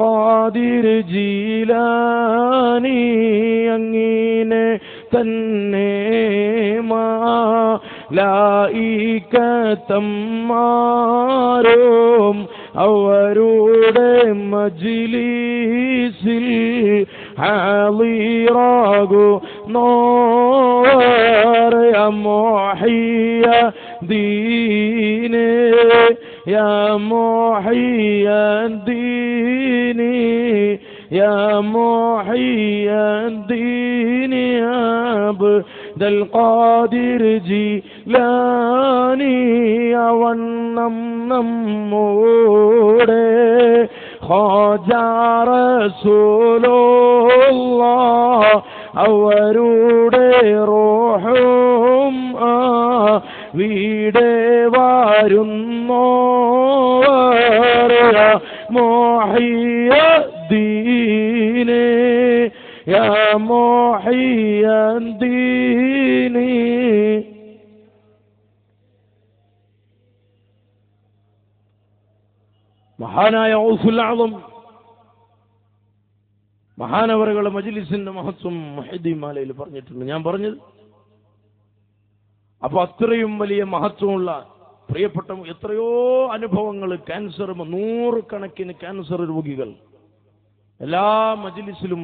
ഖാദിർ ജീലാനി അങ്ങിനെ തന്നെ മാലായികത്തമ്മാരും അവരുടെ മജ്ലിസിൽ ഹാളിറാകുന്നോർ യാ മുഹയ്യ ദീനേ യാ മുഹയ്യ ദീനേ യാ മുഹയ്യ ദീനേ അബ്ദുൽ ഖാദിർ ജീലാനി അവണ്ണം നമ്മോടെ ഖാജാ റസൂലുള്ളാഹ് അവരുടെ റൂഹും വീടെ വരുന്നോർ യാ മുഹയ്യ ദീനേ യാ മുഹയ്യ ദീനേ. മഹാനായ ഔസുൽ ആളം മഹാനവറുകളുടെ മജ്ലിസിന്റെ മഹത്വം മുഹ്യിദ്ദീൻ മാലയിൽ പറഞ്ഞിട്ടുണ്ട്. ഞാൻ പറഞ്ഞത് അപ്പൊ അത്രയും വലിയ മഹത്വമുള്ള പ്രിയപ്പെട്ട എത്രയോ അനുഭവങ്ങൾ. ക്യാൻസർ, 100 കണക്കിന് ക്യാൻസർ രോഗികൾ എല്ലാ മജ്ലിസിലും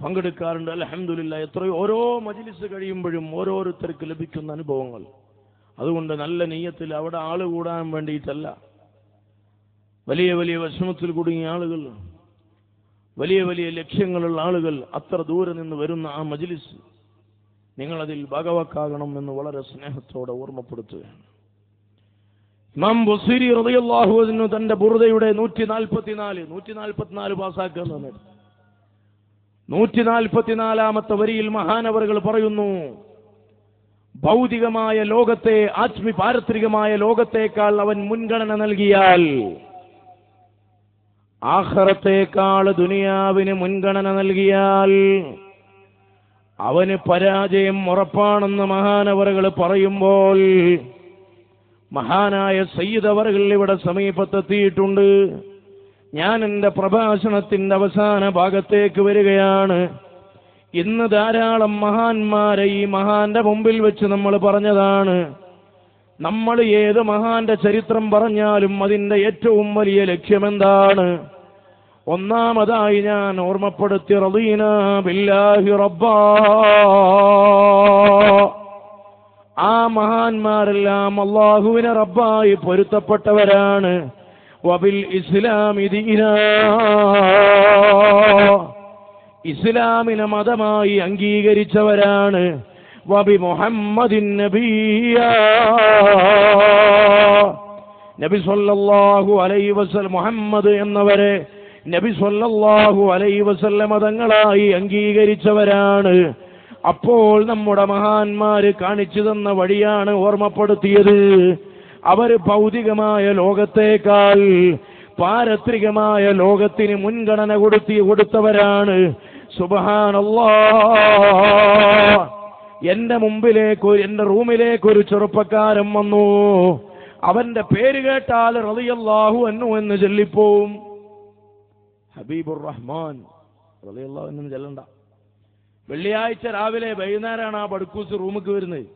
പങ്കെടുക്കാറുണ്ട്. അൽഹംദുലില്ലാഹ്. എത്രയോ ഓരോ മജ്ലിസ് കഴിയുമ്പോഴും ഓരോരുത്തർക്ക് ലഭിക്കുന്ന അനുഭവങ്ങൾ. അതുകൊണ്ട് നല്ല നിയ്യത്തിൽ അവിടെ ആള് കൂടാൻ വേണ്ടിയിട്ടല്ല, വലിയ വലിയ വിഷമത്തിൽ കുടുങ്ങിയ ആളുകൾ, വലിയ വലിയ ലക്ഷ്യങ്ങളുള്ള ആളുകൾ അത്ര ദൂരെ നിന്ന് വരുന്ന ആ മജ്ലിസ് നിങ്ങളതിൽ ഭാഗവാക്കാകണം എന്ന് വളരെ സ്നേഹത്തോടെ ഓർമ്മപ്പെടുത്തുകയാണ്. ഇമാം ബുസീരി റളിയല്ലാഹു അൻഹു തന്റെ ബുർദയുടെ 144 പാസാക്കാൻ തന്നിട്ട് 144ാമത്തെ വരിയിൽ മഹാനവറുകൾ പറയുന്നു, ഭൗതികമായ ലോകത്തെ പാരത്രികമായ ലോകത്തേക്കാൾ അവൻ മുൻഗണന നൽകിയാൽ, ആഖിറത്തേക്കാൾ ദുനിയാവിന് മുൻഗണന നൽകിയാൽ അവന് പരാജയം ഉറപ്പാണെന്ന് മഹാനവറുകൾ പറയുമ്പോൾ, മഹാനായ സയ്യിദ് അവറുകൾ ഇവിടെ സമീപത്തെത്തിയിട്ടുണ്ട്. ഞാൻ എൻ്റെ പ്രഭാഷണത്തിന്റെ അവസാന ഭാഗത്തേക്ക് വരികയാണ്. ഇന്ന് ധാരാളം മഹാന്മാരെ ഈ മഹാന്റെ മുമ്പിൽ വെച്ച് നമ്മൾ പറഞ്ഞതാണ്. നമ്മൾ ഏത് മഹാന്റെ ചരിത്രം പറഞ്ഞാലും അതിൻ്റെ ഏറ്റവും വലിയ ലക്ഷ്യമെന്താണ്? ഒന്നാമതായി ഞാൻ ഓർമ്മപ്പെടുത്തി, റളീനാ ബില്ലാഹി റബ്ബാ. ആ മഹാന്മാരെല്ലാം അല്ലാഹുവിനെ റബ്ബായി പൊരുത്തപ്പെട്ടവരാണ്. വബിൽ ഇസ്ലാമി ദീനാ, ഇസ്ലാമിനെ മതമായി അംഗീകരിച്ചവരാണ്. വബി മുഹമ്മദിൻ നബിയ്യാ, നബി സല്ലല്ലാഹു അലൈഹി വസല്ലം മുഹമ്മദ് എന്നവരെ നബി സല്ലല്ലാഹു അലൈഹി വസല്ലം തങ്ങളായി അംഗീകരിച്ചവരാണ്. അപ്പോൾ നമ്മുടെ മഹാന്മാര് കാണിച്ചു തന്ന വഴിയാണ് ഓർമ്മപ്പെടുത്തിയത്. അവർ ഭൗതികമായ ലോകത്തേക്കാൾ പാരത്രികമായ ലോകത്തിന് മുൻഗണന കൊടുത്തവരാണ്. സുബ്ഹാനല്ലാഹ്. എന്റെ മുമ്പിലേക്ക്, എന്റെ റൂമിലേക്ക് ഒരു ചെറുപ്പക്കാരൻ വന്നു. അവന്റെ പേര് കേട്ടാൽ റളിയല്ലാഹു അൻഹു എന്ന് ചൊല്ലിപ്പോവും. ഹബീബുർ റഹ്മാൻ റളിയല്ലാഹു അൻഹു ചൊല്ലണ്ട. വെള്ളിയാഴ്ച രാവിലെ വൈകുന്നേരമാണ് ആ ബഡ്കൂസ് റൂമിക്ക് വരുന്നത്.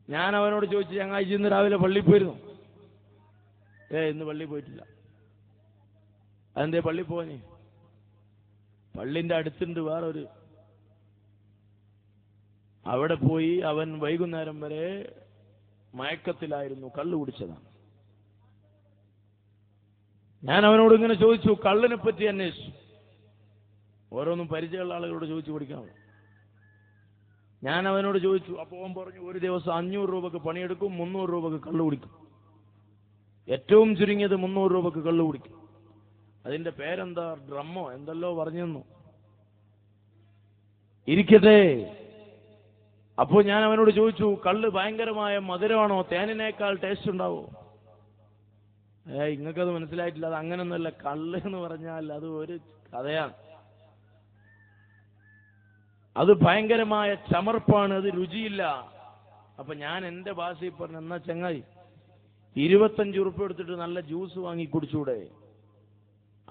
ഞാൻ അവനോട് ചോദിച്ചു, ചങ്ങാഴ്ച ഇന്ന് രാവിലെ പള്ളിയിൽ പോയിരുന്നു? ഇന്ന് പള്ളിയിൽ പോയിട്ടില്ല. അതെന്തേ പള്ളി പോവാന്? പള്ളിന്റെ അടുത്തുണ്ട് വേറൊരു, അവിടെ പോയി അവൻ വൈകുന്നേരം വരെ മയക്കത്തിലായിരുന്നു, കള്ളു കുടിച്ചതാണ്. ഞാൻ അവനോട് ഇങ്ങനെ ചോദിച്ചു, കള്ളിനെ പറ്റി അന്വേഷിച്ചു. ഓരോന്നും പരിചയമുള്ള ആളുകളോട് ചോദിച്ചു പഠിക്കണം. ഞാൻ അവനോട് ചോദിച്ചു. അപ്പോൾ അവൻ പറഞ്ഞു, ഒരു ദിവസം 500 രൂപക്ക് പണിയെടുക്കും, 300 രൂപക്ക് കള്ളു കുടിക്കും. ഏറ്റവും ചുരുങ്ങിയത് 300 രൂപക്ക് കള്ളു കുടിക്കും. അതിന്റെ പേരെന്താ, ഡ്രമ്മോ എന്തല്ലോ പറഞ്ഞു തന്നു. ഇരിക്കട്ടെ. അപ്പോൾ ഞാൻ അവനോട് ചോദിച്ചു, കള്ള് ഭയങ്കരമായ മധുരമാണോ? തേനിനേക്കാൾ ടേസ്റ്റ് ഉണ്ടാവോ? ഇങ്ങക്കത് മനസ്സിലായിട്ടില്ല. അത് അങ്ങനൊന്നുമല്ല. കള്ള് എന്ന് പറഞ്ഞാൽ അത് ഒരു കഥയാണ്. അത് ഭയങ്കരമായ ചമർപ്പാണ്, അത് രുചിയില്ല. അപ്പൊ ഞാൻ എന്റെ ഭാഷയിൽ പറഞ്ഞു, എന്നാ ചങ്ങായി 25 ഉറുപ്പിക എടുത്തിട്ട് നല്ല ജ്യൂസ് വാങ്ങി കുടിച്ചൂടെ?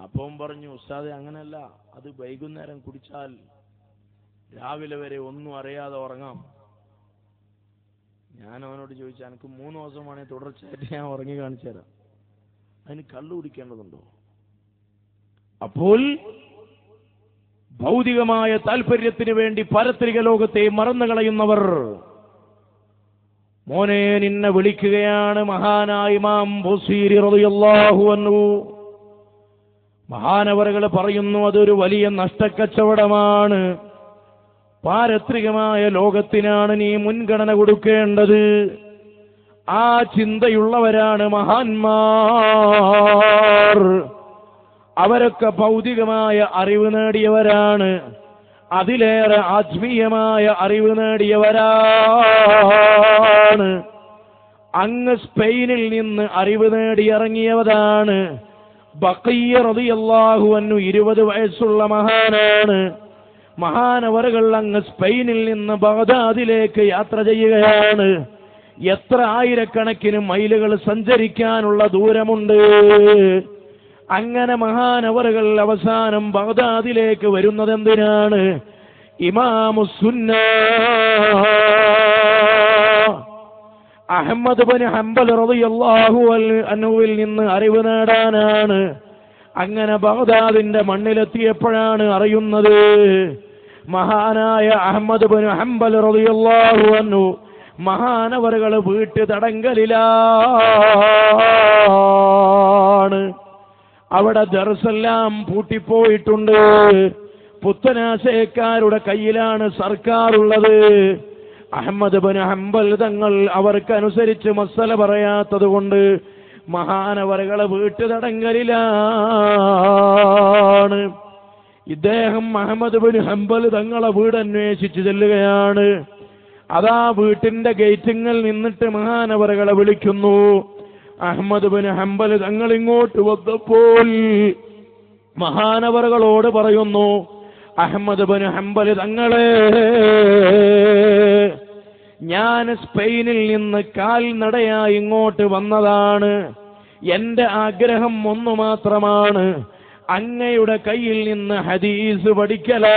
അപ്പം പറഞ്ഞു, ഉസ്താദെ അങ്ങനല്ല, അത് വൈകുന്നേരം കുടിച്ചാൽ രാവിലെ വരെ ഒന്നും അറിയാതെ ഉറങ്ങാം. ഞാൻ അവനോട് ചോദിച്ചു, എനിക്ക് 3 ദിവസമാണെങ്കിൽ തുടർച്ചയായിട്ട് ഞാൻ ഉറങ്ങി കാണിച്ചു തരാം, അതിന് കള്ളു കുടിക്കേണ്ടതുണ്ടോ? അപ്പോൾ ഭൗതികമായ താല്പര്യത്തിന് വേണ്ടി പാരത്രിക ലോകത്തെ മറന്നു കളയുന്നവർ, മോനെ നിന്നെ വിളിക്കുകയാണ് മഹാനായ ഇമാം ബുസീരി റളിയല്ലാഹു അൻഹു. മഹാനവറുകൾ പറയുന്നു, അതൊരു വലിയ നഷ്ടക്കച്ചവടമാണ്. പാരത്രികമായ ലോകത്തിനാണ് നീ മുൻഗണന കൊടുക്കേണ്ടത്. ആ ചിന്തയുള്ളവരാണ് മഹാന്മാർ. അവരൊക്കെ ഭൗതികമായ അറിവ് നേടിയവരാണ്, അതിലേറെ ആത്മീയമായ അറിവ് നേടിയവരാണ്. അങ്ങ് സ്പെയിനിൽ നിന്ന് അറിവ് നേടിയിറങ്ങിയവരാണ്. ബഖിയ്യ റളിയല്ലാഹു അൻഹു 20 വയസ്സുള്ള മഹാനാണ്. മഹാനവറുകൾ അങ്ങ് സ്പെയിനിൽ നിന്ന് ബഗ്ദാദിലേക്ക് യാത്ര ചെയ്യുകയാണ്. എത്ര ആയിരക്കണക്കിന് മൈലുകൾ സഞ്ചരിക്കാനുള്ള ദൂരമുണ്ട്. അങ്ങനെ മഹാനവറുകൾ അവസാനം ബഗ്ദാദിലേക്ക് വരുന്നത് എന്തിനാണ്? ഇമാമുസ്സുന്ന അഹ്മദ് ബിൻ ഹംബൽ റളിയല്ലാഹു അൻഹുവിൽ നിന്ന് അറിവ് നേടാനാണ്. അങ്ങനെ ബഗ്ദാദിന്റെ മണ്ണിലെത്തിയപ്പോഴാണ് അറിയുന്നത്, മഹാനായ അഹ്മദ് ബിൻ ഹംബൽ റളിയല്ലാഹു അൻഹു മഹാനവറുകൾ വീട്ടു തടങ്കലിലാണ്. അവിടെ ദർസെല്ലാം പൂട്ടിപ്പോയിട്ടുണ്ട്. പുത്തനാശയക്കാരുടെ കയ്യിലാണ് സർക്കാർ ഉള്ളത്. അഹ്മദ് ബിൻ ഹംബൽ തങ്ങൾ അവർക്കനുസരിച്ച് മസല പറയാത്തത് കൊണ്ട് മഹാനവറുകളെ വീട്ടു തടങ്കലിലാണ്. ഇദ്ദേഹം അഹ്മദ് ബിൻ ഹംബൽ തങ്ങളെ വീട് അന്വേഷിച്ച് ചെല്ലുകയാണ്. അതാ വീട്ടിന്റെ ഗേറ്റിങ്ങിൽ നിന്നിട്ട് മഹാനവറുകളെ വിളിക്കുന്നു. അഹ്മദ് ബിൻ ഹംബൽ തങ്ങൾ ഇങ്ങോട്ട് വന്നപ്പോൾ മഹാനവറുകളോട് പറയുന്നു, അഹ്മദ് ബിൻ ഹംബൽ തങ്ങളെ, ഞാൻ സ്പെയിനിൽ നിന്ന് കാൽനടയായി ഇങ്ങോട്ട് വന്നതാണ്. എന്റെ ആഗ്രഹം ഒന്നു മാത്രമാണ്, അങ്ങയുടെ കയ്യിൽ നിന്ന് ഹദീസ് പഠിക്കലാണ്.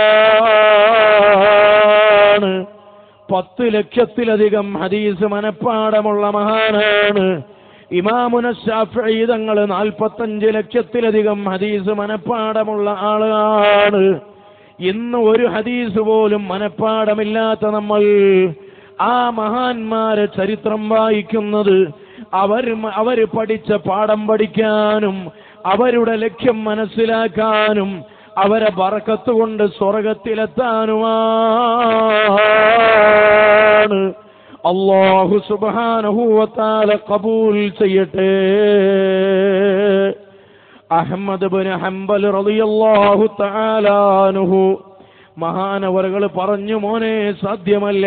10 ലക്ഷത്തിലധികം ഹദീസ് മനഃപ്പാടമുള്ള മഹാനാണ്. ഇമാമുന ശാഫിഈ തങ്ങൾ 45 ലക്ഷത്തിലധികം ഹദീസ് മനഃപ്പാടമുള്ള ആളാണ്. ഇന്ന് ഒരു ഹദീസ് പോലും മനഃപ്പാടമില്ലാത്ത നമ്മൾ ആ മഹാന്മാരെ ചരിത്രം വായിക്കുന്നത് അവര് പഠിച്ച പാഠം പഠിക്കാനും അവരുടെ ലക്ഷ്യം മനസ്സിലാക്കാനും അവരെ ബറക്കത്ത് കൊണ്ട് സ്വർഗത്തിലെത്താനുമാണ്. അല്ലാഹു സുബ്ഹാനഹു വ തആല ഖബൂൽ ചെയ്യട്ടെ. അഹ്മദ് ബിൻ ഹംബൽ റളിയല്ലാഹു തആല അൻഹു മഹാനവറുകൾ പറഞ്ഞു, മോനെ സാധ്യമല്ല,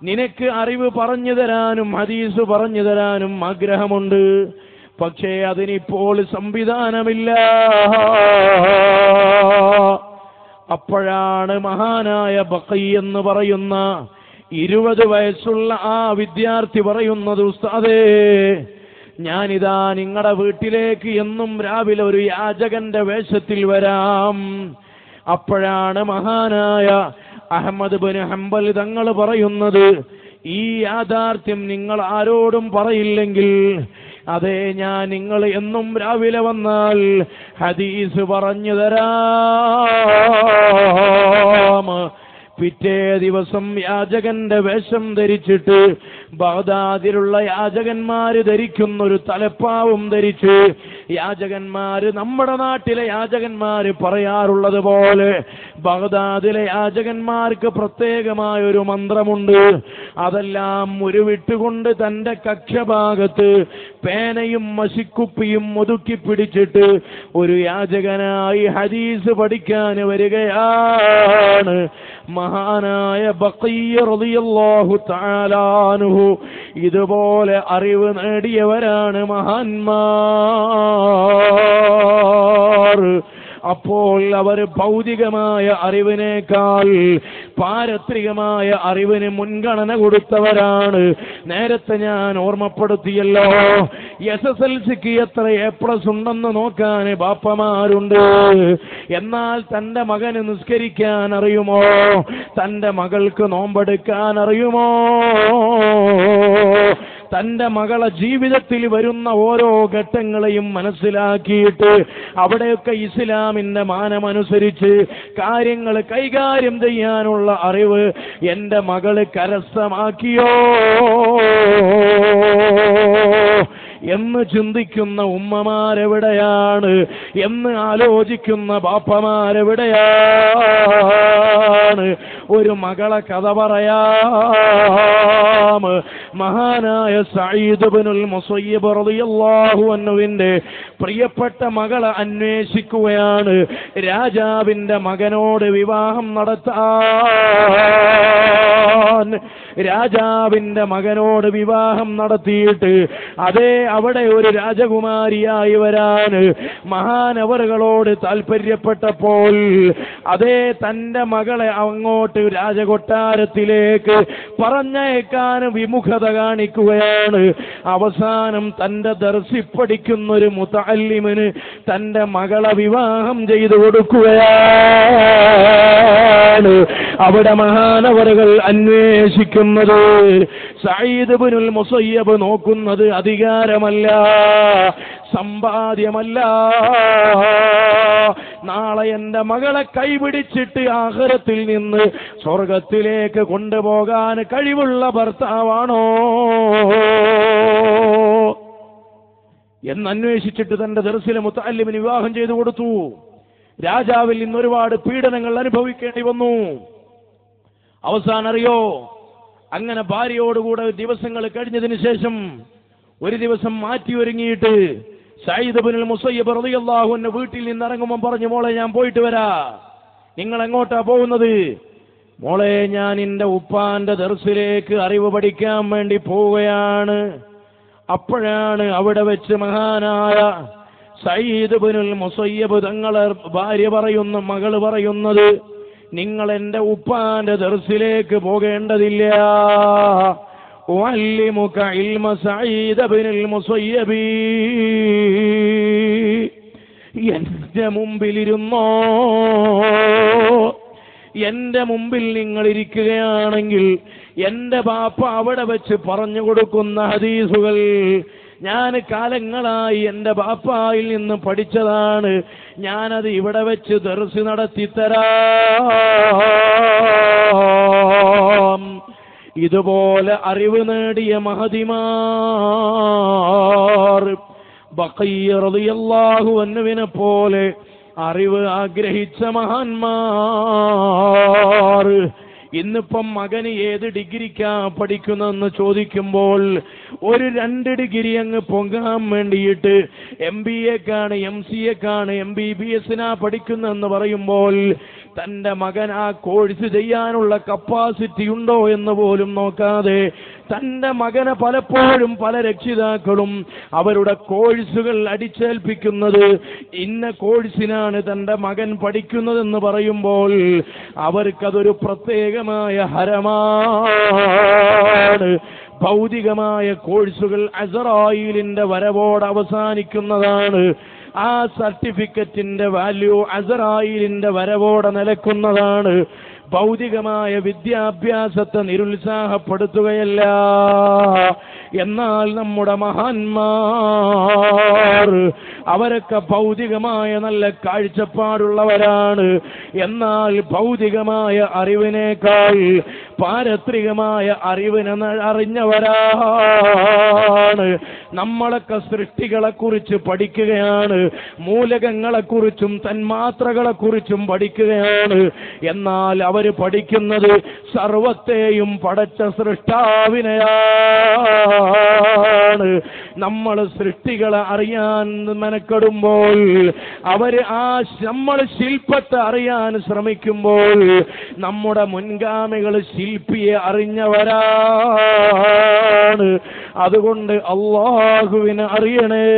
നിനക്ക് അറിവ് പറഞ്ഞു തരാനും ഹദീസ് പറഞ്ഞു തരാനും ആഗ്രഹമുണ്ട്, പക്ഷേ അതിനിപ്പോൾ സംവിധാനമില്ല. അപ്പോഴാണ് മഹാനായ ബഖിയ്യ എന്ന് പറയുന്ന 20 വയസ്സുള്ള ആ വിദ്യാർത്ഥി പറയുന്നത്, ഉസ്താദേ, ഞാനിതാ നിങ്ങളുടെ വീട്ടിലേക്ക് എന്നും രാവിലെ ഒരു യാചകന്റെ വേഷത്തിൽ വരാം. അപ്പോഴാണ് മഹാനായ അഹ്മദ് ബിൻ ഹംബൽ തങ്ങൾ പറയുന്നത്, ഈ യാഥാർത്ഥ്യം നിങ്ങൾ ആരോടും പറയില്ലെങ്കിൽ, അതെ, ഞാൻ നിങ്ങൾ എന്നും രാവിലെ വന്നാൽ ഹദീസ് പറഞ്ഞു തരാം. പിറ്റേ ദിവസം യാചകന്റെ വേഷം ധരിച്ചിട്ട് ബഗ്ദാദിലുള്ള യാചകന്മാര് ധരിക്കുന്നൊരു തലപ്പാവും ധരിച്ച് യാചകന്മാര്, നമ്മുടെ നാട്ടിലെ യാചകന്മാര് പറയാറുള്ളത് പോലെ ബഗ്ദാദിലെ യാചകന്മാർക്ക് പ്രത്യേകമായ ഒരു മന്ത്രമുണ്ട്. അതെല്ലാം ഉരുവിട്ടുകൊണ്ട് തന്റെ കക്ഷഭാഗത്ത് പേനയും മഷിക്കുപ്പിയും ഒതുക്കി പിടിച്ചിട്ട് ഒരു യാചകനായി ഹദീസ് പഠിക്കാൻ വരികയാണ് മഹാനായ ബഖിയ്യ റളിയല്ലാഹു തആല അൻഹു. ഇതുപോലെ അറിവ് നേടിയവരാണ് മഹാന്മാർ. അപ്പോൾ അവർ ഭൗതികമായ അറിവിനേക്കാൾ പാരത്രികമായ അറിവിന് മുൻഗണന കൊടുത്തവരാണ്. നേരത്തെ ഞാൻ ഓർമ്മപ്പെടുത്തിയല്ലോ, SSLCക്ക് എത്ര A+ ഉണ്ടെന്ന് നോക്കാൻ ബാപ്പമാരുണ്ട്. എന്നാൽ തന്റെ മകന് നിസ്കരിക്കാൻ അറിയുമോ? തന്റെ മകൾക്ക് നോമ്പെടുക്കാൻ അറിയുമോ? തന്റെ മകളെ ജീവിതത്തിൽ വരുന്ന ഓരോ ഘട്ടങ്ങളെയും മനസ്സിലാക്കിയിട്ട് അവിടെയൊക്കെ ഇസ്ലാമിന്റെ മാനമനുസരിച്ച് കാര്യങ്ങൾ കൈകാര്യം ചെയ്യാനുള്ള അറിവ് എന്റെ മകള് കരസ്ഥമാക്കിയോ എന്ന് ചിന്തിക്കുന്ന ഉമ്മമാരെവിടെയാണ്? എന്ന് ആലോചിക്കുന്ന ബാപ്പമാരെവിടെയാണ്? ഒരു മകളെ കഥ പറയാം. മഹാനായ സഈദ് ഇബ്നുൽ മുസയ്യിബ് റളിയല്ലാഹു അൻഹുവിന്റെ പ്രിയപ്പെട്ട മകളെ അന്വേഷിക്കുകയാണ്. രാജാവിന്റെ മകനോട് വിവാഹം നടത്താൻ രാജാവിന്റെ മകനോട് വിവാഹം നടത്തിയിട്ട് അതേ അവിടെ ഒരു രാജകുമാരിയായി വരാൻ മഹാനവറുകളോട് താല്പര്യപ്പെട്ടപ്പോൾ അതേ തന്റെ മകളെ അങ്ങോട്ട് രാജകൊട്ടാരത്തിലേക്ക് പറഞ്ഞയക്കാൻ വിമുഖത കാണിക്കുകയാണ്. അവസാനം തന്റെ ദർസിൽ പഠിക്കുന്ന ഒരു മുതഅല്ലിമിന് തന്റെ മകളെ വിവാഹം ചെയ്തു കൊടുക്കുകയാണ്. അവിടെ മഹാനവറുകൾ അന്വേഷിക്കുന്നത് സഈദ് ഇബ്നുൽ മുസയ്യിബ് നോക്കുന്നത് അധികാരമല്ല, സമ്പാദ്യമല്ല. നാളെ എന്റെ മകളെ കൈപിടിച്ചിട്ട് ആഖിറത്തിൽ നിന്ന് സ്വർഗത്തിലേക്ക് കൊണ്ടുപോകാൻ കഴിവുള്ള ഭർത്താവാണോ എന്നന്വേഷിച്ചിട്ട് തന്റെ ദർസിലെ മുതഅല്ലിമിന് വിവാഹം ചെയ്തു കൊടുത്തു. രാജാവിൽ നിന്ന് ഒരുപാട് പീഡനങ്ങൾ അനുഭവിക്കേണ്ടി വന്നു. അവസാനം അറിയോ, അങ്ങനെ ഭാര്യയോടുകൂടെ ദിവസങ്ങൾ കഴിഞ്ഞതിന് ശേഷം ഒരു ദിവസം മാറ്റി ഒരുങ്ങിയിട്ട് സഈദ് ഇബ്നുൽ മുസയ്യിബ് റളിയല്ലാഹു അൻഹു വീട്ടിൽ നിന്ന് ഇറങ്ങുമ്പോൾ പറഞ്ഞു, മോളെ ഞാൻ പോയിട്ട് വരാ. നിങ്ങൾ എങ്ങോട്ടാ പോകുന്നത്? മോളെ ഞാൻ എന്റെ ഉപ്പാന്റെ ദർസിലേക്ക് അറിവ് പഠിക്കാൻ വേണ്ടി പോവുകയാണ്. അപ്പോഴാണ് അവിടെ വെച്ച് മഹാനായ സഈദ് ഇബ്നുൽ മുസയ്യിബ് തങ്ങളെ ഭാര്യ പറയുന്ന മകള് പറയുന്നത്, നിങ്ങൾ എന്റെ ഉപ്പാന്റെ ദർസിലേക്ക് പോകേണ്ടതില്ല. ഉഅല്ലിമുക ഇൽമ സഈദ് ഇബ്നുൽ മുസയ്യിബ്, എന്റെ മുമ്പിലിരുന്നോ, എന്റെ മുമ്പിൽ നിങ്ങൾ ഇരിക്കുകയാണെങ്കിൽ എന്റെ ബാപ്പ അവിടെ വെച്ച് പറഞ്ഞു കൊടുക്കുന്ന ഹദീസുകൾ ഞാൻ കാലങ്ങളായി എന്റെ ബാപ്പായിൽ നിന്ന് പഠിച്ചതാണ്. ഞാനത് ഇവിടെ വെച്ച് ദർസ് നടത്തിത്തരാം. ഇതുപോലെ അറിവ് നേടിയ മഹദിമാർ ബഖയ്യ റളിയല്ലാഹു അൻഹുവിനെ പോലെ അറിവ് ആഗ്രഹിച്ച മഹാന്മാർ ഇന്നിപ്പം മകന് ഏത് ഡിഗ്രിക്കാ പഠിക്കുന്നതെന്ന് ചോദിക്കുമ്പോൾ ഒരു 2 ഡിഗ്രി അങ്ങ് പൊങ്ങാൻ വേണ്ടിയിട്ട് MBAക്കാണ്, MCAക്കാണ്, MBBSനാ പഠിക്കുന്നതെന്ന് പറയുമ്പോൾ തന്റെ മകൻ ആ കോഴ്സ് ചെയ്യാനുള്ള കപ്പാസിറ്റി ഉണ്ടോ എന്ന് പോലും നോക്കാതെ തന്റെ മകനെ പലപ്പോഴും പല രക്ഷിതാക്കളും അവരുടെ കോഴ്സുകൾ അടിച്ചേൽപ്പിക്കുന്നത് ഇന്ന കോഴ്സിനാണ് തന്റെ മകൻ പഠിക്കുന്നതെന്ന് പറയുമ്പോൾ അവർക്കതൊരു പ്രത്യേകമായ ഹരമാണ്. ഭൗതികമായ കോഴ്സുകൾ അസ്റായീലിന്റെ വരവോട് അവസാനിക്കുന്നതാണ്. ആ സർട്ടിഫിക്കറ്റിന്റെ വാല്യൂ അസ്റായീലിന്റെ വരവോടെ നിലക്കുന്നതാണ്. ഭൗതികമായ വിദ്യാഭ്യാസത്തെ നിരുത്സാഹപ്പെടുത്തുകയല്ല. എന്നാൽ നമ്മുടെ മഹാന്മാർ അവരൊക്കെ ഭൗതികമായ നല്ല കാഴ്ചപ്പാടുള്ളവരാണ്. എന്നാൽ ഭൗതികമായ അറിവിനേക്കാൾ പാരത്രികമായ അറിവിനെ അറിഞ്ഞവരാണ്. നമ്മളൊക്കെ സൃഷ്ടികളെ കുറിച്ച് പഠിക്കുകയാണ്, മൂലകങ്ങളെ കുറിച്ചും തന്മാത്രകളെ കുറിച്ചും പഠിക്കുകയാണ്. എന്നാൽ അവര് പഠിക്കുന്നത് സർവത്തെയും പടച്ച സൃഷ്ടാവിനെയാണ്. നമ്മൾ സൃഷ്ടികളെ അറിയാൻ മെനക്കെടുമ്പോൾ അവര് നമ്മൾ ശില്പത്തെ അറിയാൻ ശ്രമിക്കുമ്പോൾ നമ്മുടെ മുൻഗാമികൾ ശില്പിയെ അറിഞ്ഞവരാണ്. അതുകൊണ്ട് അല്ലാഹുവിനെ അറിയണേ.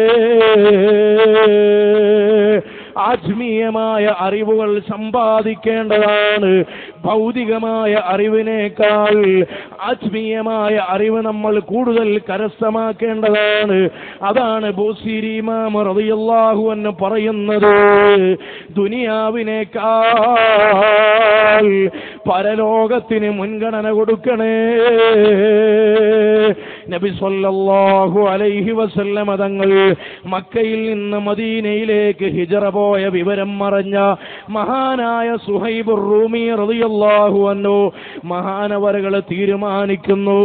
ആത്മീയമായ അറിവുകൾ സമ്പാദിക്കേണ്ടതാണ്. ഭൗതികമായ അറിവിനേക്കാൾ ആത്മീയമായ അറിവ് നമ്മൾ കൂടുതൽ കരസ്ഥമാക്കേണ്ടതാണ്. അതാണ് ബൂസീരി ഇമാം റളിയല്ലാഹു അൻഹു പറയുന്നത്, ദുനിയാവിനേക്കാൾ പരലോകത്തിന് മുൻഗണന കൊടുക്കണേ. നബി സല്ലല്ലാഹു അലൈഹി വസല്ലം തങ്ങൾ മക്കയിൽ നിന്ന് മദീനയിലേക്ക് ഹിജറ പോയ വിവരം അറിഞ്ഞ മഹാനായ സുഹൈബുർ റൂമി റളിയല്ലാഹു അൻഹു മഹാനവറുകൾ തീരുമാനിക്കുന്നു,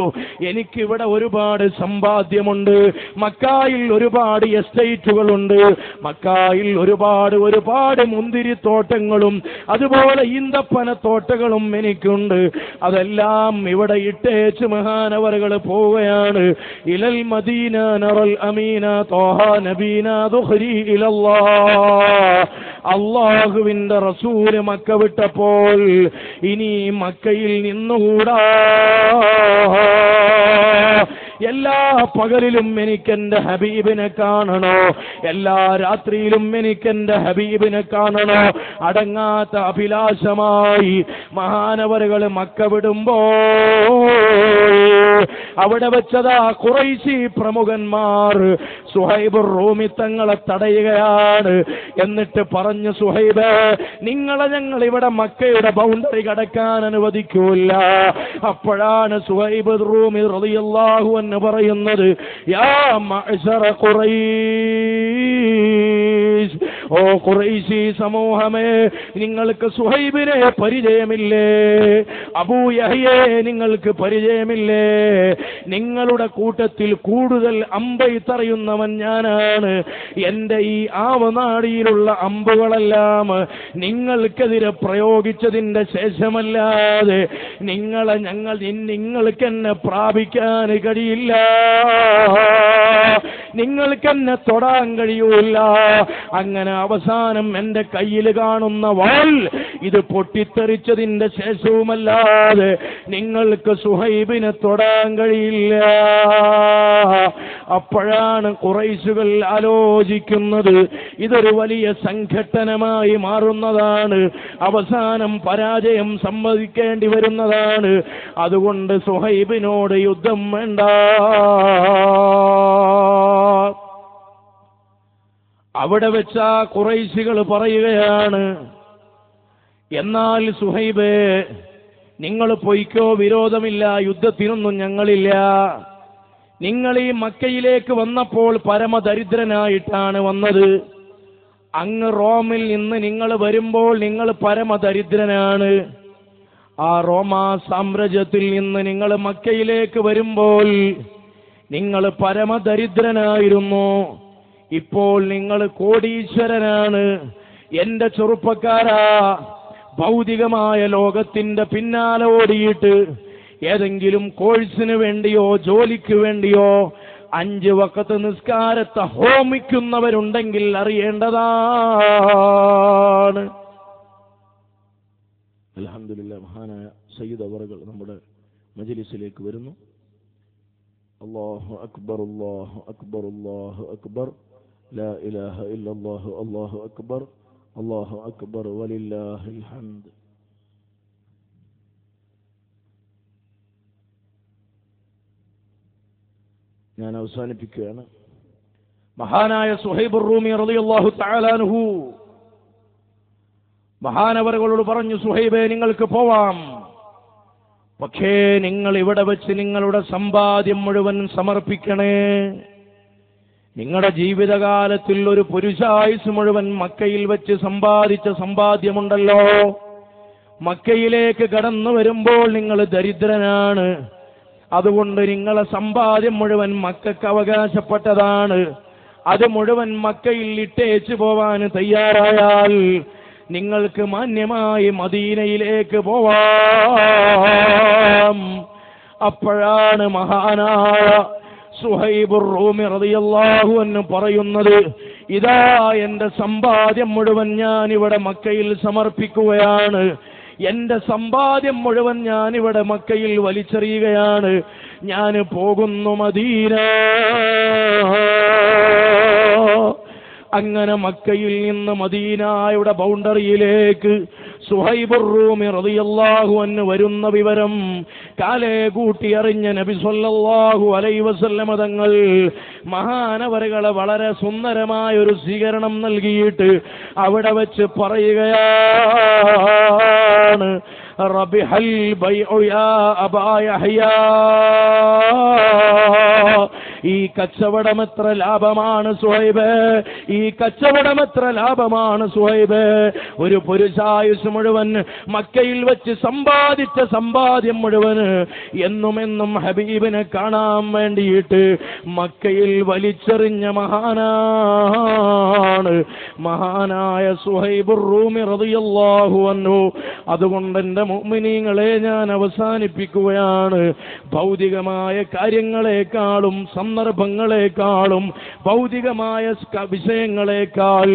എനിക്കിവിടെ ഒരുപാട് സമ്പാദ്യമുണ്ട്, മക്കായിൽ ഒരുപാട് എസ്റ്റേറ്റുകളുണ്ട്, മക്കായിൽ ഒരുപാട് മുന്തിരിത്തോട്ടങ്ങളും അതുപോലെ ഈന്തപ്പന തോട്ടങ്ങളും എനിക്കുണ്ട്, അതെല്ലാം ഇവിടെ ഇട്ടേച്ച് മഹാനവറുകൾ പോവുകയാണ്. ഇലൽ മദീന നറൽ അമീന ത്വാഹ നബീന ദുഖരി ഇലല്ലാഹ്. അല്ലാഹുവിന്റെ റസൂല് മക്ക വിട്ടപ്പോൾ ഇനി മക്കയിൽ നിന്നുകൂടാ. എല്ലാ പകലിലും എനിക്കെന്റെ ഹബീബിനെ കാണണോ, എല്ലാ രാത്രിയിലും എനിക്കെന്റെ ഹബീബിനെ കാണണോ. അടങ്ങാത്ത അഭിലാഷമായി മഹാനവറുകൾ മക്ക വിടുമ്പോൾ അവിടെ വെച്ചതാ ഖുറൈശി പ്രമുഖന്മാർ സുഹൈബുർ റൂമി തങ്ങളെ തടയുകയാണ്. എന്നിട്ട് പറഞ്ഞു, സുഹൈബ്, നിങ്ങളെ ഞങ്ങൾ ഇവിടെ മക്കയുടെ ബൗണ്ടറി കടക്കാൻ അനുവദിക്കൂല. അപ്പോഴാണ് സുഹൈബ് റൂമി റളിയല്ലാഹു അൻഹു പറയുന്നത്, യാ മഅ്ശറ ഖുറൈശ്, ഓ ഖുറൈശി സമൂഹമേ, നിങ്ങൾക്ക് സുഹൈബിനെ പരിചയമില്ലേ? അബൂ യഹ്യയെ നിങ്ങൾക്ക് പരിചയമില്ലേ? നിങ്ങളുടെ കൂട്ടത്തിൽ കൂടുതൽ അമ്പെയ്ത്തറിയുന്നവൻ ഞാനാണ്. എന്റെ ഈ ആവനാടിയിലുള്ള അമ്പുകളെല്ലാം നിങ്ങൾക്കെതിരെ പ്രയോഗിച്ചതിന്റെ ശേഷമല്ലാതെ നിങ്ങൾക്ക് എന്നെ പ്രാപിക്കാൻ കഴിയില്ല, നിങ്ങൾക്ക് എന്നെ തൊടാൻ കഴിയൂല. അങ്ങനെ അവസാനം എന്റെ കയ്യിൽ കാണുന്ന വാൾ ഇത് പൊട്ടിത്തെറിച്ചതിന്റെ ശേഷവുമല്ലാതെ നിങ്ങൾക്ക് സുഹൈബിനെ തൊടാൻ കഴിയില്ല. അപ്പോഴാണ് ഖുറൈശുകൾ ആലോചിക്കുന്നത്, ഇതൊരു വലിയ സംഘട്ടനമായി മാറുന്നതാണ്, അവസാനം പരാജയം സമ്മതിക്കേണ്ടി വരുന്നതാണ്. അതുകൊണ്ട് സുഹൈബിനോട് യുദ്ധം വേണ്ട. അവിടെ വെച്ച ഖുറൈശികൾ പറയുകയാണ്, എന്നാൽ സുഹൈബേ, നിങ്ങൾ പൊയ്ക്കോ, വിരോധമില്ല, യുദ്ധത്തിനൊന്നും ഞങ്ങളില്ല. നിങ്ങൾ ഈ മക്കയിലേക്ക് വന്നപ്പോൾ പരമദരിദ്രനായിട്ടാണ് വന്നത്. അങ്ങ് റോമിൽ നിന്ന് നിങ്ങൾ വരുമ്പോൾ നിങ്ങൾ പരമദരിദ്രനാണ്. ആ റോമാ സാമ്രാജ്യത്തിൽ നിന്ന് നിങ്ങൾ മക്കയിലേക്ക് വരുമ്പോൾ നിങ്ങൾ പരമദരിദ്രനായിരുന്നു. ഇപ്പോൾ നിങ്ങൾ കോടീശ്വരനാണ്. എന്റെ ചെറുപ്പക്കാരാ, ഭൗതികമായ ലോകത്തിന്റെ പിന്നാലെ ഓടിയിട്ട് ഏതെങ്കിലും കോഴ്സിന് വേണ്ടിയോ ജോലിക്ക് വേണ്ടിയോ 5 വഖത്ത് നിസ്കാരത്തെ ഹോമിക്കുന്നവരുണ്ടെങ്കിൽ അറിയേണ്ടതാണ്. അൽഹംദുലില്ലാഹ്, മഹാനായ സയ്യിദ് അവറുകൾ നമ്മുടെ മജ്ലിസിലേക്ക് വരുന്നു. അല്ലാഹു അക്ബർ, അല്ലാഹു അക്ബർ, അല്ലാഹു അക്ബർ, ലാ ഇലാഹ ഇല്ലല്ലാഹു, അല്ലാഹു അക്ബർ, അല്ലാഹു അക്ബർ, വലില്ലാഹിൽ ഹംദ്. ഞാൻ അവസാനിപ്പിക്കുകയാണ്. മഹാനായ സുഹൈബുർ റൂമി റളിയല്ലാഹു തആല അൻഹു മഹാനവറുകളോട് പറഞ്ഞു, സുഹൈബേ, നിങ്ങൾക്ക് പോവാം, പക്ഷേ നിങ്ങൾ ഇവിടെ വെച്ച് നിങ്ങളുടെ സമ്പാദ്യം മുഴുവൻ സമർപ്പിക്കണേ. നിങ്ങളുടെ ജീവിതകാലത്തിൽ ഒരു പുരുഷായുസ് മുഴുവൻ മക്കയിൽ വെച്ച് സമ്പാദിച്ച സമ്പാദ്യമുണ്ടല്ലോ, മക്കയിലേക്ക് കടന്നു വരുമ്പോൾ നിങ്ങൾ ദരിദ്രനാണ്. അതുകൊണ്ട് നിങ്ങളെ സമ്പാദ്യം മുഴുവൻ മക്കൾക്ക് അവകാശപ്പെട്ടതാണ്. അത് മുഴുവൻ മക്കയിൽ ഇട്ടേച്ചു പോവാൻ തയ്യാറായാൽ നിങ്ങൾക്ക് മാന്യമായി മദീനയിലേക്ക് പോവാം. അപ്പോഴാണ് മഹാനായ സുഹൈബുർ റൂമി റളിയല്ലാഹു അൻഹു പറയുന്നത്, ഇതാ എന്റെ സമ്പാദ്യം മുഴുവൻ ഞാൻ ഇവിടെ മക്കയിൽ സമർപ്പിക്കുകയാണ്. എന്റെ സമ്പാദ്യം മുഴുവൻ ഞാൻ ഇവിടെ മക്കയിൽ വലിച്ചെറിയുകയാണ്. ഞാൻ പോകുന്നു മദീന. അങ്ങനെ മക്കയിൽ നിന്ന് മദീനയുടെ ബൗണ്ടറിയിലേക്ക് സുഹൈബുർ റൂമി റളിയല്ലാഹു അൻഹു വരുന്ന വിവരം കാലേ കൂട്ടി അറിഞ്ഞ നബി സല്ലല്ലാഹു അലൈഹി വസല്ലമ തങ്ങൾ മഹാനവറുകളെ വളരെ സുന്ദരമായ ഒരു സ്വീകരണം നൽകിയിട്ട് അവിടെ വെച്ച് പറയുകയാണ്, റബിഹൽ ബൈഉ യാ അബാ യഹ്യാ, ഈ കച്ചവടം എത്ര ലാഭമാണ് സുഹൈബ്, ഈ കച്ചവടം എത്ര ലാഭമാണ് സുഹൈബ്. ഒരു പുരുഷായുസ് മുഴുവൻ മക്കയിൽ വെച്ച് സമ്പാദിച്ച സമ്പാദ്യം മുഴുവൻ എന്നും ഹബീബിനെ കാണാൻ വേണ്ടിയിട്ട് മക്കയിൽ വലിച്ചെറിഞ്ഞ മഹാനായ സുഹൈബുർ റൂമി റളിയല്ലാഹു അൻഹു. അതുകൊണ്ട് എൻ്റെ മുഅ്മിനീങ്ങളെ ഞാൻ അവസാനിപ്പിക്കുകയാണ്. ഭൗതികമായ കാര്യങ്ങളെക്കാളും സന്ദർഭങ്ങളെക്കാളും ഭൗതികമായ വിഷയങ്ങളെക്കാൾ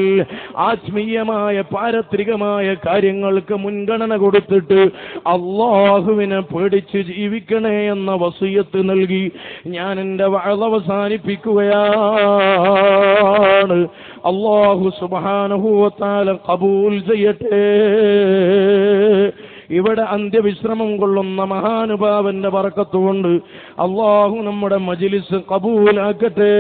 ആത്മീയമായ പാരത്രികമായ കാര്യങ്ങൾക്ക് മുൻഗണന കൊടുത്തിട്ട് അല്ലാഹുവിനെ പേടിച്ച് ജീവിക്കണേ എന്ന വസിയത്ത് നൽകി ഞാൻ എൻ്റെ വഅദ് അവസാനിപ്പിക്കുകയാണ്. അല്ലാഹു സുബ്ഹാനഹു വ തആല ഖബൂൽ ചെയ്യട്ടെ. ഇവിടെ അന്ത്യവിശ്രമം കൊള്ളുന്ന മഹാനുഭാവന്റെ ബർക്കത്തുകൊണ്ട് അല്ലാഹു നമ്മുടെ മജ്ലിസ് ഖബൂലാക്കട്ടെ.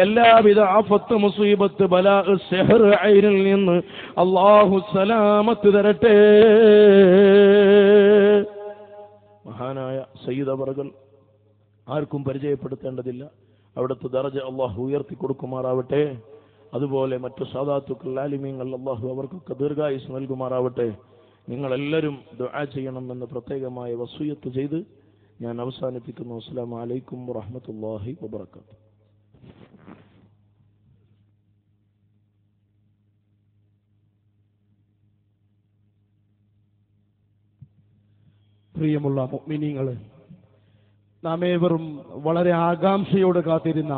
എല്ലാവിധ ആഫത്ത് മുസീബത്ത് ബലാ സിഹ്ർ ഐനിൽ നിന്ന് അല്ലാഹു സലാമത്ത് തരട്ടെ. മഹാനായ സയ്യിദ് അവർകൾ ആർക്കും പരിചയപ്പെടുത്തേണ്ടതില്ല. അവിടുത്തെ ദർജ അല്ലാഹു ഉയർത്തി കൊടുക്കുമാറാവട്ടെ. അതുപോലെ മറ്റു സാദാത്തുക്കൾ ആലിമീങ്ങൾ അല്ലാഹു അവർക്കൊക്കെ ദീർഘായുസ് നൽകുമാറാവട്ടെ. നിങ്ങളെല്ലാവരും ദുആ ചെയ്യണമെന്ന് പ്രത്യേകമായ വസിയത്ത് ചെയ്ത് ഞാൻ അവസാനിപ്പിക്കുന്നു. അസ്സലാമു അലൈക്കും വറഹ്മത്തുള്ളാഹി വബറകാതുഹു. പ്രിയമുള്ള മുഅ്മിനീങ്ങളെ, നാം ഏവരും വളരെ ആകാംക്ഷയോടെ കാത്തിരുന്ന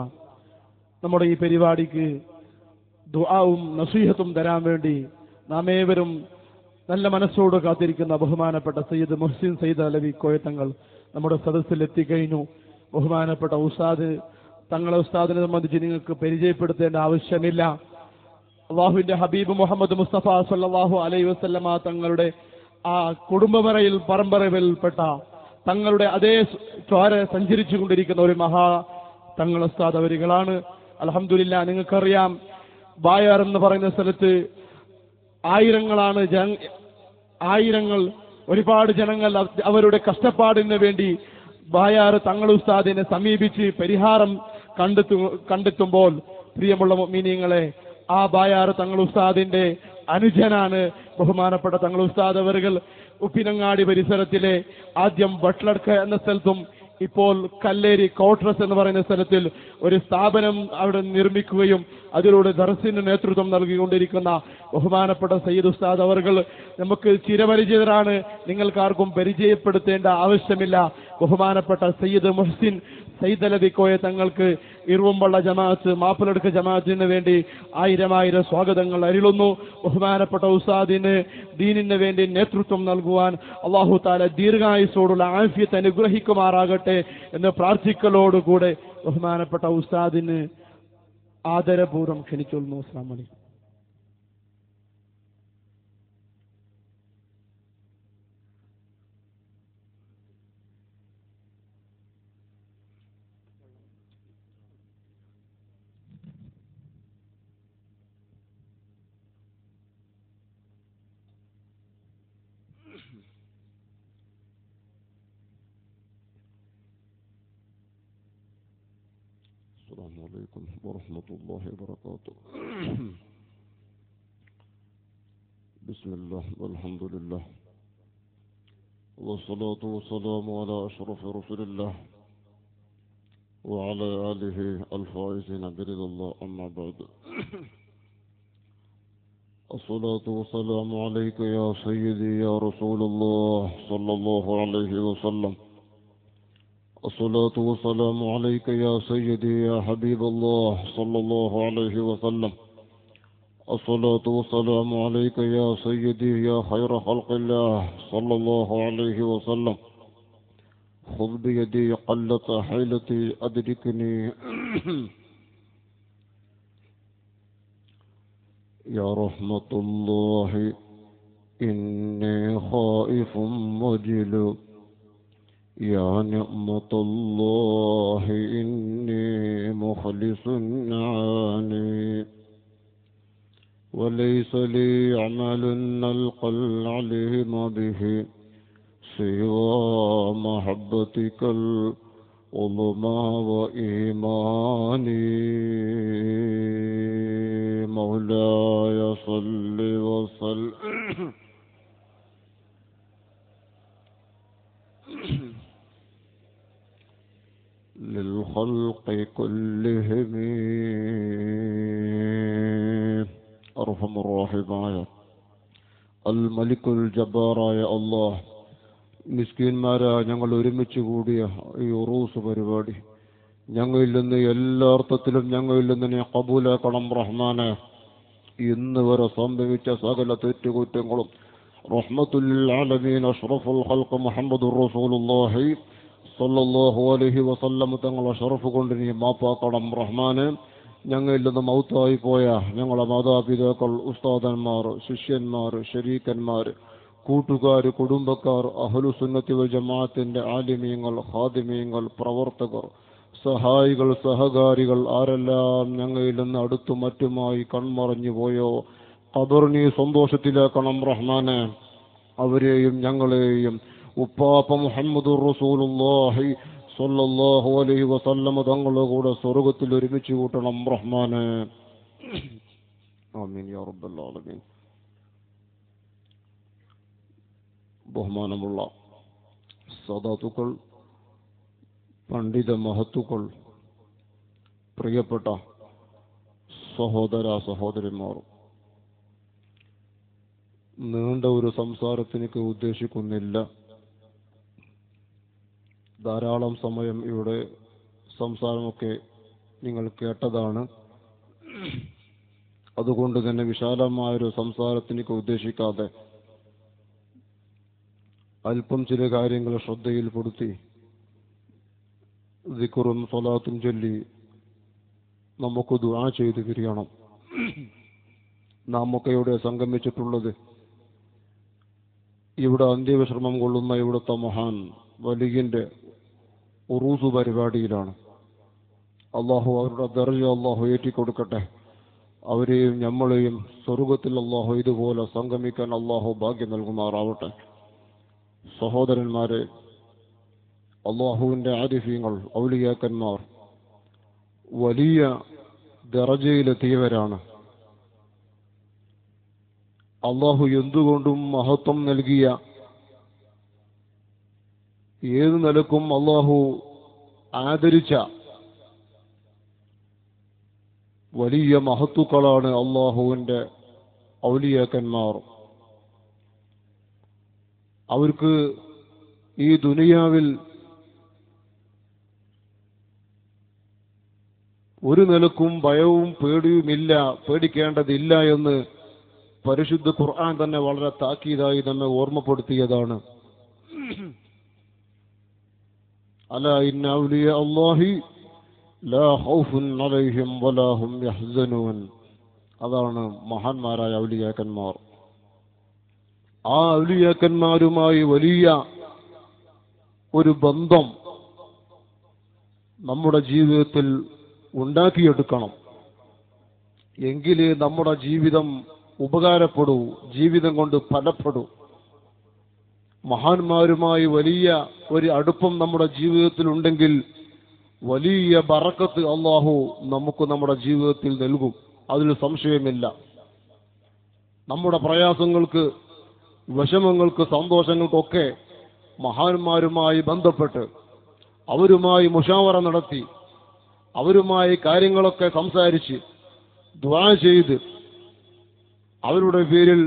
നമ്മുടെ ഈ പരിപാടിക്ക് ദുആവും നസീഹത്തും തരാൻ വേണ്ടി നാം ഏവരും നല്ല മനസ്സോട് കാത്തിരിക്കുന്ന ബഹുമാനപ്പെട്ട സയ്യിദ് മുഹ്സിൻ സയ്യിദ് അലവി കോയത്തങ്ങൾ നമ്മുടെ സദസ്സിൽ എത്തിക്കഴിഞ്ഞു. ബഹുമാനപ്പെട്ട ഉസ്താദ്, തങ്ങളെ ഉസ്താദിനെ സംബന്ധിച്ച് നിങ്ങൾക്ക് പരിചയപ്പെടുത്തേണ്ട ആവശ്യമില്ല. അല്ലാഹുവിന്റെ ഹബീബ് മുഹമ്മദ് മുസ്തഫ സല്ലല്ലാഹു അലൈഹി വസല്ലമ തങ്ങളുടെ ആ കുടുംബമറയിൽ പരമ്പരയിൽപ്പെട്ട തങ്ങളുടെ അതേ ചോര സഞ്ചരിച്ചു കൊണ്ടിരിക്കുന്ന ഒരു മഹാ തങ്ങൾ ഉസ്താദ് അവരുകളാണ്. അൽഹംദുലില്ലാ, നിങ്ങൾക്കറിയാം, ബായാർ എന്ന് പറയുന്ന സ്ഥലത്ത് ആയിരങ്ങൾ ഒരുപാട് ജനങ്ങൾ അവരുടെ കഷ്ടപ്പാടിന് വേണ്ടി ബായാർ തങ്ങൾ ഉസ്താദിനെ സമീപിച്ച് പരിഹാരം കണ്ടെത്തുമ്പോൾ പ്രിയമുള്ള മുഅ്മിനീങ്ങളെ, ആ ബായാർ തങ്ങൾ ഉസ്താദിന്റെ അനുജനാണ് ബഹുമാനപ്പെട്ട തങ്ങൾ ഉസ്താദ് അവരുകൾ. ഉപ്പിനങ്ങാടി പരിസരത്തിലെ ആദ്യം ബട്ട്ലർക്ക എന്ന സ്ഥലത്തും ഇപ്പോൾ കല്ലേരി കോട്രസ് എന്ന് പറയുന്ന സ്ഥലത്തിൽ ഒരു സ്ഥാപനം അവിടെ നിർമ്മിക്കുകയും അതിലൂടെ ദർസിന് നേതൃത്വം നൽകിക്കൊണ്ടിരിക്കുന്ന ബഹുമാനപ്പെട്ട സയ്യിദ് ഉസ്താദ് അവർകൾ നമുക്ക് ചിരപരിചിതരാണ്. നിങ്ങൾക്കാർക്കും പരിചയപ്പെടുത്തേണ്ട ആവശ്യമില്ല. ബഹുമാനപ്പെട്ട സയ്യിദ് മുഹ്സിൻ സയ്യിദ് അലവി കോയ തങ്ങൾക്ക് ഇറുവമ്പള്ള ജമാഅത്ത് മാപ്പിളടുക്ക ജമാഅത്തിന് വേണ്ടി ആയിരം സ്വാഗതങ്ങൾ അരുളുന്നു. ബഹുമാനപ്പെട്ട ഉസ്താദിന് ദീനിന് വേണ്ടി നേതൃത്വം നൽകുവാൻ അല്ലാഹു തആല ദീർഘായുസ്സോടുള്ള ആഫിയത്ത് അനുഗ്രഹിക്കുമാറാകട്ടെ എന്ന് പ്രാർത്ഥിക്കലോടുകൂടെ ബഹുമാനപ്പെട്ട ഉസ്താദിന് ആദരപൂർവ്വം ക്ഷണിച്ചോളുന്നു. അസ്സലാമു അലൈക്കും. السلام عليكم ورحمة الله وبركاته. بسم الله والحمد لله والصلاة والسلام على أشرف رسول الله وعلى آله الفائزين برضا الله. أما بعد، الصلاة والسلام عليك يا سيدي يا رسول الله صلى الله عليه وسلم. الصلاة والسلام عليك يا سيدي يا حبيب الله صلى الله عليه وسلم. الصلاة والسلام عليك يا سيدي يا خير خلق الله صلى الله عليه وسلم. خذ بيدي قلت حيلتي أدركني يا رحمة الله إني خائف وجل يا نعمة الله إني مخلص عاني وليس لي عمل نلقى العليم به سوى محبتك العظمى وإيماني مولاي صل وسلم للخلق كلهم أرحم الراحمين الملك الجبار يا الله മിസ്കീന്മാരായ ഞങ്ങൾ ഒരുമിച്ച് കൂടിയ ഈ ഉറൂസ് പരിപാടി ഞങ്ങളിൽ നിന്ന് എല്ലാ അർത്ഥത്തിലും ഞങ്ങളിൽ നിന്ന് നീ ഖബൂലാക്കണം റഹ്മാനെ. ഇന്ന് വരെ സംഭവിച്ച സകല തെറ്റുകുറ്റങ്ങളും റഹ്മത്തുൽ ആലമീൻ അഷ്റഫുൽ ഖൽഖ് മുഹമ്മദുർ റസൂലുള്ളാഹി സ്വല്ലല്ലാഹു അലൈഹി വസല്ലം തങ്ങളുടെ ഷറഫ് കൊണ്ട് നീ മാപ്പാക്കണം റഹ്മാനെ. ഞങ്ങളിൽ നിന്ന് മൗത്തായി പോയ ഞങ്ങളുടെ മാതാപിതാക്കൾ, ഉസ്താദന്മാർ, ശിഷ്യന്മാർ, ശരീക്കന്മാർ, കൂട്ടുകാർ, കുടുംബക്കാർ, അഹ്ലുസുന്നത്തി വൽ ജമാഅത്തിന്റെ ആലിമീങ്ങൾ, ഖാദിമീങ്ങൾ, പ്രവർത്തകർ, സഹായികൾ, സഹകാരികൾ ആരെല്ലാം ഞങ്ങളിൽ നിന്ന് അടുത്തും മറ്റുമായി കൺമറഞ്ഞു പോയോ ഖബർ നീ സന്തോഷത്തിലാക്കണം റഹ്മാനെ. അവരെയും ഞങ്ങളെയും ഉപ്പാപ്പ മുഹമ്മദുർ റസൂലുള്ളാഹി സ്വല്ലല്ലാഹു അലൈഹി വസല്ലം തങ്ങളുടെ കൂടെ സ്വർഗ്ഗത്തിൽ ഒരുമിച്ച് കൂട്ടണം റഹ്മാനെ. ആമീൻ യാ റബ്ബൽ ആലമീൻ. ബഹുമാനമുള്ള സദാത്തുക്കൾ, പണ്ഡിത മഹത്തുക്കൾ, പ്രിയപ്പെട്ട സഹോദര സഹോദരിമാർ, നീണ്ട ഒരു സംസാരത്തിനൊക്കെ ഉദ്ദേശിക്കുന്നില്ല. ധാരാളം സമയം ഇവിടെ സംസാരമൊക്കെ നിങ്ങൾ കേട്ടതാണ്. അതുകൊണ്ട് തന്നെ വിശാലമായൊരു സംസാരത്തിനൊക്കെ ഉദ്ദേശിക്കാതെ അല്പം ചില കാര്യങ്ങൾ ശ്രദ്ധയിൽപ്പെടുത്തി ദിക്റും സ്വലാത്തും ചൊല്ലി നമുക്ക് ദുആ ചെയ്ത് പിരിയണം. നാം ഒക്കെ ഇവിടെ സംഗമിച്ചിട്ടുള്ളത് ഇവിടെ അന്ത്യവിശ്രമം കൊള്ളുന്ന ഇവിടുത്തെ മഹാൻ വലിയന്റെ ഉറൂസ് പരിപാടിയിലാണ്. അള്ളാഹു അവരുടെ ദർജ അള്ളാഹു ഏറ്റിക്കൊടുക്കട്ടെ. അവരെയും നമ്മളെയും സ്വർഗത്തിൽ അള്ളാഹു ഇതുപോലെ സംഗമിക്കാൻ അള്ളാഹു ഭാഗ്യം നൽകുമാറാവട്ടെ. സഹോദരന്മാരെ, അള്ളാഹുവിന്റെ ആരിഫീങ്ങൾ, ഔലിയാക്കന്മാർ വലിയ ദറജയിലെത്തിയവരാണ്. അള്ളാഹു എന്തുകൊണ്ടും മഹത്വം നൽകിയ, ഏതു നിലക്കും അള്ളാഹു ആദരിച്ച വലിയ മഹത്തുക്കളാണ് അള്ളാഹുവിന്റെ ഔലിയാക്കന്മാർ. അവർക്ക് ഈ ദുനിയാവിൽ ഒരു നിലക്കും ഭയവും പേടിയുമില്ല, പേടിക്കേണ്ടതില്ല എന്ന് പരിശുദ്ധ ഖുർആൻ തന്നെ വളരെ താക്കീതായി നമ്മെ ഓർമ്മപ്പെടുത്തിയതാണ്. അലാ ഇന്ന ഔലിയ അല്ലാഹി ലാ ഖൗഫുൻ അലൈഹിം വലാ ഹും യഹ്സനൂൻ. അതാണ് മഹാന്മാരായ ഔലിയാക്കന്മാർ. ആ ഔലിയാക്കന്മാരുമായി വലിയ ഒരു ബന്ധം നമ്മുടെ ജീവിതത്തിൽ ഉണ്ടാക്കിയെടുക്കണം. എങ്കിലേ നമ്മുടെ ജീവിതം ഉപകാരപ്പെടൂ, ജീവിതം കൊണ്ട് ഫലപ്പെടൂ. മഹാന്മാരുമായി വലിയ ഒരു അടുപ്പം നമ്മുടെ ജീവിതത്തിൽ ഉണ്ടെങ്കിൽ വലിയ ബറക്കത്ത് അല്ലാഹു നമുക്ക് നമ്മുടെ ജീവിതത്തിൽ നൽകും. അതിൽ സംശയമില്ല. നമ്മുടെ പ്രയാസങ്ങൾക്ക്, വിഷമങ്ങൾക്ക്, സന്തോഷങ്ങൾക്കൊക്കെ മഹാന്മാരുമായി ബന്ധപ്പെട്ട് അവരുമായി മുഷാവറ നടത്തി അവരുമായി കാര്യങ്ങളൊക്കെ സംസാരിച്ച് ദുആ ചെയ്ത് അവരുടെ പേരിൽ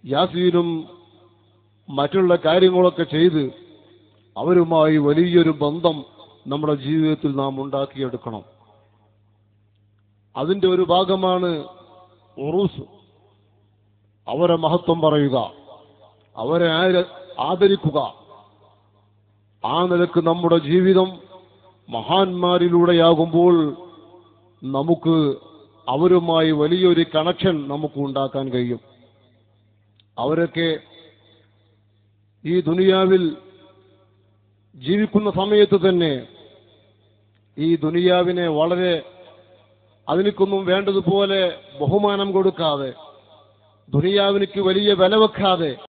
യാസീനും മറ്റുള്ള കാര്യങ്ങളൊക്കെ ചെയ്ത് അവരുമായി വലിയൊരു ബന്ധം നമ്മുടെ ജീവിതത്തിൽ നാം ഉണ്ടാക്കിയെടുക്കണം. അതിന്റെ ഒരു ഭാഗമാണ് ഉറൂസ്. അവരെ മഹത്വം പറയുക, അവരെ ആദരിക്കുക. ആ നിലക്ക് നമ്മുടെ ജീവിതം മഹാന്മാരിലൂടെയാകുമ്പോൾ നമുക്ക് അവരുമായി വലിയൊരു കണക്ഷൻ നമുക്ക് ഉണ്ടാക്കാൻ കഴിയും. അവരൊക്കെ ഈ ദുനിയാവിൽ ജീവിക്കുന്ന സമയത്ത് തന്നെ ഈ ദുനിയാവിനെ വളരെ അതിനൊന്നും വേണ്ടതുപോലെ ബഹുമാനം കൊടുക്കാതെ, ദുനിയാവിനിക്ക് വലിയ വില വെക്കാതെ